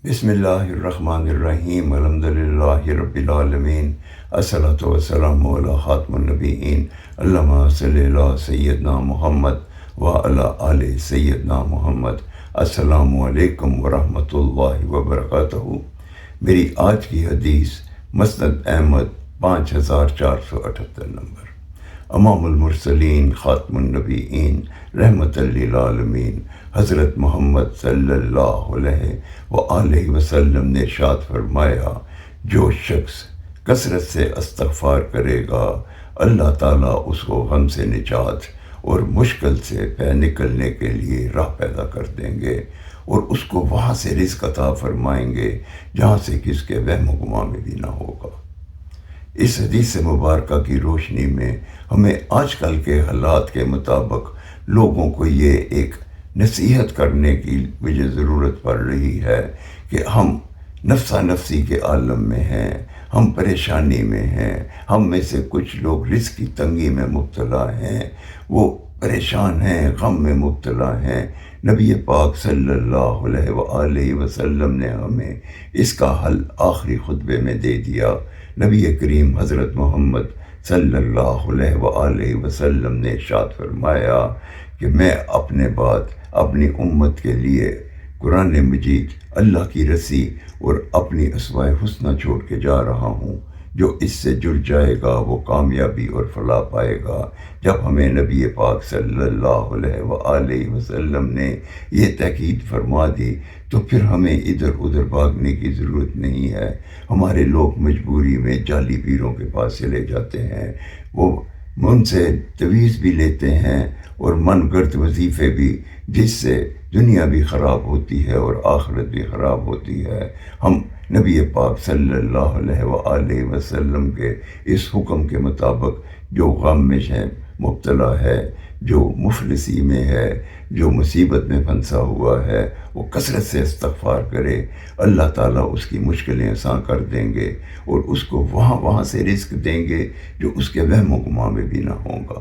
بسم اللہ الرحمن الرحیم الحمد للہ رب العالمین الصلاۃ والسلام علی خاتم النبیین اللہم صلی علی سیدنا محمد وعلی آل سیدنا محمد۔ السلام علیکم ورحمۃ اللہ وبرکاتہ۔ میری آج کی حدیث مسند احمد 5478 نمبر۔ امام المرسلین خاتم النبیین رحمت للعالمین حضرت محمد صلی اللہ علیہ وآلہ وسلم نے ارشاد فرمایا، جو شخص کثرت سے استغفار کرے گا اللہ تعالیٰ اس کو غم سے نجات اور مشکل سے پے نکلنے کے لیے راہ پیدا کر دیں گے، اور اس کو وہاں سے رزق عطا فرمائیں گے جہاں سے کس کے وہم و گمان میں بھی نہ ہوگا۔ اس حدیث مبارکہ کی روشنی میں ہمیں آج کل کے حالات کے مطابق لوگوں کو یہ ایک نصیحت کرنے کی مجھے ضرورت پڑ رہی ہے کہ ہم نفسا نفسی کے عالم میں ہیں، ہم پریشانی میں ہیں، ہم میں سے کچھ لوگ رزق کی تنگی میں مبتلا ہیں، وہ پریشان ہیں، غم میں مبتلا ہیں۔ نبی پاک صلی اللہ علیہ وآلہ وسلم نے ہمیں اس کا حل آخری خطبے میں دے دیا۔ نبی کریم حضرت محمد صلی اللہ علیہ وآلہ وسلم نے ارشاد فرمایا کہ میں اپنے بعد اپنی امت کے لیے قرآن مجید، اللہ کی رسی اور اپنی اسماء حسنہ چھوڑ کے جا رہا ہوں۔ جو اس سے جڑ جائے گا وہ کامیابی اور فلاح پائے گا۔ جب ہمیں نبی پاک صلی اللہ علیہ وآلہ وسلم نے یہ تاکید فرما دی تو پھر ہمیں ادھر ادھر بھاگنے کی ضرورت نہیں ہے۔ ہمارے لوگ مجبوری میں جعلی پیروں کے پاس چلے جاتے ہیں، وہ ان سے تویز بھی لیتے ہیں اور من گھڑت وظیفے بھی، جس سے دنیا بھی خراب ہوتی ہے اور آخرت بھی خراب ہوتی ہے۔ ہم نبی پاک صلی اللہ علیہ وآلہ وسلم کے اس حکم کے مطابق جو غم میں مبتلا ہے، جو مفلسی میں ہے، جو مصیبت میں پھنسا ہوا ہے، وہ کثرت سے استغفار کرے، اللہ تعالیٰ اس کی مشکلیں آسان کر دیں گے اور اس کو وہاں سے رزق دیں گے جو اس کے وہم و گمان میں بھی نہ ہوگا۔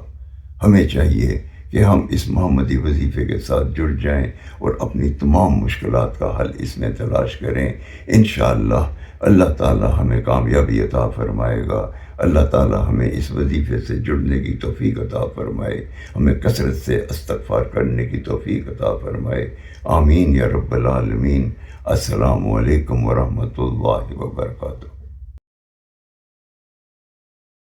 ہمیں چاہیے کہ ہم اس محمدی وظیفے کے ساتھ جڑ جائیں اور اپنی تمام مشکلات کا حل اس میں تلاش کریں۔ انشاءاللہ اللہ تعالیٰ ہمیں کامیابی عطا فرمائے گا۔ اللہ تعالیٰ ہمیں اس وظیفے سے جڑنے کی توفیق عطا فرمائے، ہمیں کثرت سے استغفار کرنے کی توفیق عطا فرمائے۔ آمین یا رب العالمین۔ السلام علیکم ورحمۃ اللہ وبرکاتہ۔